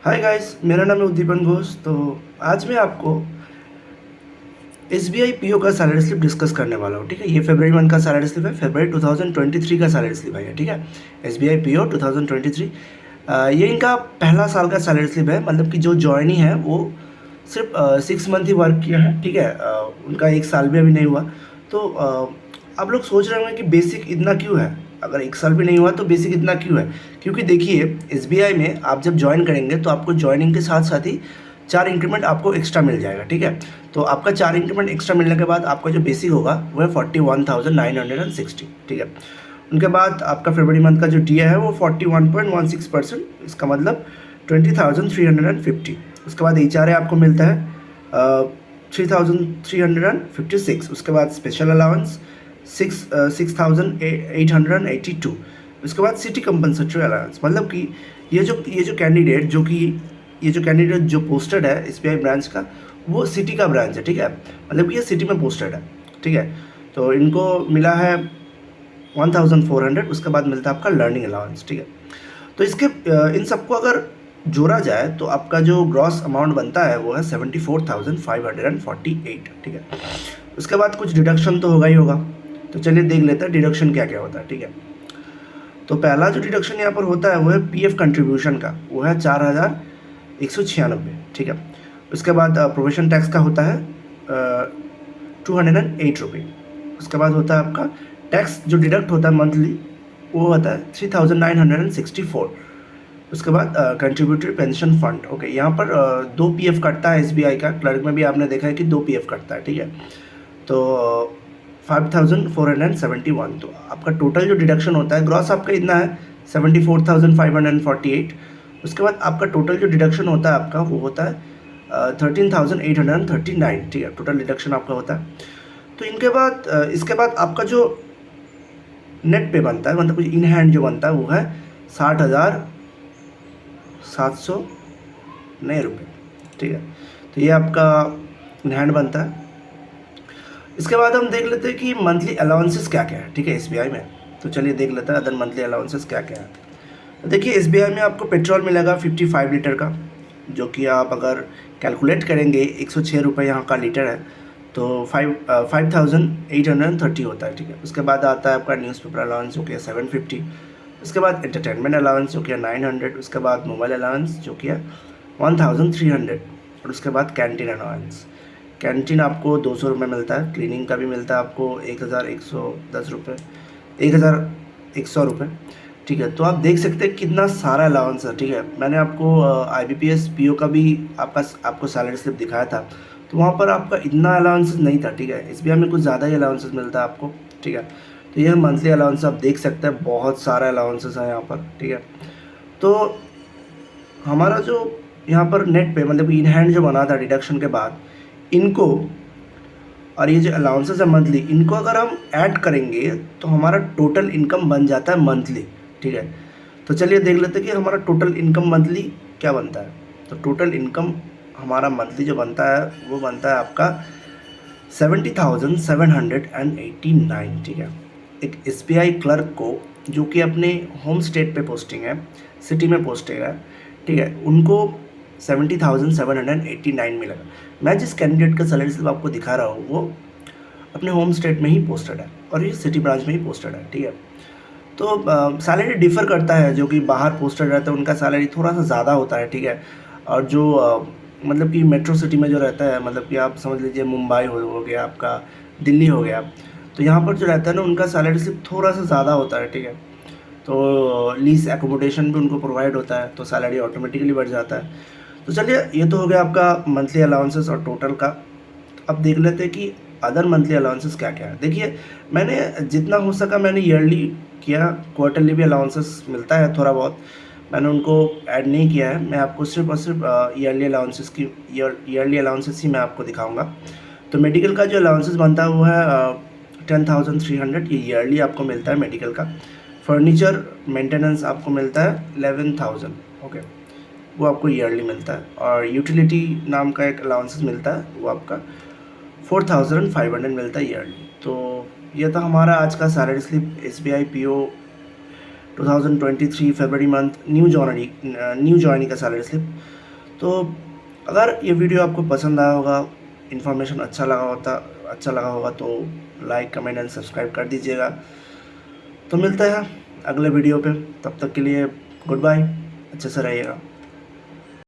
Hi guys, मेरा नाम है उद्दीपन घोष। तो आज मैं आपको S B I P O का सैलरी स्लिप डिस्कस करने वाला हूँ। ठीक है, ये फरवरी मंथ का सैलरी स्लिप है, फरवरी 2023 का सैलरी स्लिप है। ठीक है, S B I P O 2023 ये इनका पहला साल का सैलरी स्लिप है। मतलब कि जो ज्वाइनी है वो सिर्फ 6 मंथ ही वर्क किया है। ठीक है, उनका 1 साल भी अभी नहीं हुआ। तो आप लोग सोच रहे होंगे कि बेसिक इतना क्यों है। अगर 1 साल भी नहीं हुआ तो बेसिक इतना क्यों है? क्योंकि देखिए, एस बी आई में आप जब ज्वाइन करेंगे तो आपको ज्वाइनिंग के साथ साथ ही 4 इंक्रीमेंट आपको एक्स्ट्रा मिल जाएगा। ठीक है, तो आपका 4 इंक्रीमेंट एक्स्ट्रा मिलने के बाद आपका जो बेसिक होगा वो है 41,960। ठीक है, उनके बाद आपका फरवरी मंथ का जो डी है वो 41.16%, इसका मतलब 20,350। उसके बाद एच आर ए आपको मिलता है 3,356। उसके बाद स्पेशल अलाउंस 6,882। उसके बाद सिटी कंपनसेटरी अलाउंस। मतलब कि ये जो कैंडिडेट जो पोस्टेड है एस बी आई ब्रांच का, वो सिटी का ब्रांच है। ठीक है, मतलब कि ये सिटी में पोस्टेड है। ठीक है, तो इनको मिला है 1,400। उसके बाद मिलता है आपका लर्निंग अलाउंस। ठीक है, तो इसके इन सबको अगर जोड़ा जाए तो आपका जो ग्रॉस अमाउंट बनता है वो है 74,548। ठीक है, उसके बाद कुछ डिडक्शन तो होगा ही होगा। तो चलिए देख लेते हैं डिडक्शन क्या क्या होता है। ठीक है, तो पहला जो डिडक्शन यहाँ पर होता है वो है पी एफ कंट्रीब्यूशन का, वो है 4,196। ठीक है, उसके बाद प्रोविशन टैक्स का होता है 208 रुपये। उसके बाद होता है आपका टैक्स जो डिडक्ट होता है मंथली, वो होता है 3,964। उसके बाद कंट्रीब्यूटरी पेंशन फंड। ओके, यहाँ पर 2 पी एफ कटता है एस बी आई का। क्लर्क में भी आपने देखा है कि 2 पी एफ कटता है। ठीक है, तो 5,471। तो आपका टोटल जो डिडक्शन होता है ग्रॉस आपका इतना है 74,548। उसके बाद आपका टोटल जो डिडक्शन होता है आपका वो होता है 13,839। ठीक है, टोटल डिडक्शन आपका होता है। तो इनके बाद इसके बाद आपका जो नेट पे बनता है, मतलब इन हैंड जो बनता है वो है 60,709 रुपये। ठीक है, तो ये आपका इन हैंड बनता है। इसके बाद हम देख लेते हैं कि मंथली अलाउंसेस क्या क्या है। ठीक है, एस बी आई में। तो चलिए देख लेते हैं अदर मंथली अलाउंसेस क्या क्या है। तो देखिए, एस बी आई में आपको पेट्रोल मिलेगा 55 लीटर का, जो कि आप अगर कैलकुलेट करेंगे 106 रुपये यहाँ का लीटर है, तो 5,830 होता है। ठीक है, उसके बाद आता है आपका न्यूज़पेपर अलाउंस जो कि है 750। उसके बाद एंटरटेनमेंट अलाउंस जो कि है 900। उसके बाद मोबाइल अलाउंस जो कि है 1,300। और उसके बाद कैंटीन अलाउंस। कैंटीन आपको 200 रुपये मिलता है, क्लीनिंग का भी मिलता है आपको 1,110 रुपये, 1,100 रुपये। ठीक है, तो आप देख सकते हैं कितना सारा अलाउंस है। ठीक है, मैंने आपको I B P S P O का भी आपको सैलरी स्लिप दिखाया था, तो वहाँ पर आपका इतना अलाउंसेस नहीं था। ठीक है, एस बी आई में कुछ ज़्यादा ही अलाउंसेस मिलता है आपको। ठीक है, तो यह मंथली अलाउंस आप देख सकते हैं, बहुत सारा अलाउंसेस है यहाँ पर। ठीक है, तो हमारा जो यहाँ पर नेट पे मतलब इन हैंड जो बना था डिडक्शन के बाद, इनको और ये जो अलाउंसेस है मंथली, इनको अगर हम ऐड करेंगे तो हमारा टोटल इनकम बन जाता है मंथली। ठीक है, तो चलिए देख लेते हैं कि हमारा टोटल इनकम मंथली क्या बनता है। तो टोटल इनकम हमारा मंथली जो बनता है वो बनता है आपका 70,789। ठीक है, एक एस बी आई क्लर्क को जो कि अपने होम स्टेट पे पोस्टिंग है, सिटी में पोस्टिंग है, ठीक है, उनको 70,789 मिलेगा। मैं जिस कैंडिडेट का सैलरी स्लिप आपको दिखा रहा हूँ वो अपने होम स्टेट में ही पोस्टेड है और ये सिटी ब्रांच में ही पोस्टेड है। ठीक है, तो सैलरी डिफ़र करता है। जो कि बाहर पोस्टेड रहता है उनका सैलरी थोड़ा सा ज़्यादा होता है। ठीक है, और जो मतलब कि मेट्रो सिटी में जो रहता है, मतलब कि आप समझ लीजिए मुंबई हो गया आपका, दिल्ली हो गया, तो यहाँ पर जो रहता है ना उनका सैलरी स्लिप थोड़ा सा ज़्यादा होता है। ठीक है, तो लीज एकोमोडेशन भी उनको प्रोवाइड होता है, तो सैलरी ऑटोमेटिकली बढ़ जाता है। तो चलिए, ये तो हो गया आपका मंथली अलाउंसेस और टोटल का। अब देख लेते हैं कि अदर मंथली अलाउंसेस क्या क्या है। देखिए, मैंने जितना हो सका मैंने ईयरली किया, क्वार्टरली भी अलाउंसेस मिलता है थोड़ा बहुत, मैंने उनको ऐड नहीं किया है। मैं आपको सिर्फ और सिर्फ ईयरली अलाउंसेस की ईयरली अलाउंसेस ही मैं आपको दिखाऊंगा। तो मेडिकल का जो अलाउंसेस बनता है वो है 10,300, ये ईयरली आपको मिलता है मेडिकल का। फर्नीचर मेंटेनेंस आपको मिलता है 11,000। ओके, वो आपको ईयरली मिलता है। और यूटिलिटी नाम का एक अलाउंसेस मिलता है, वो आपका 4,500 मिलता है ईयरली। तो ये था हमारा आज का salary slip S B I P O 2023 फरवरी मंथ न्यू जॉइनी का सैलरी स्लिप। तो अगर ये वीडियो आपको पसंद आया होगा, इन्फॉर्मेशन अच्छा लगा होगा तो लाइक, कमेंट एंड सब्सक्राइब कर दीजिएगा। तो मिलते हैं अगले वीडियो पे, तब तक के लिए गुड बाय, अच्छे से रहिएगा।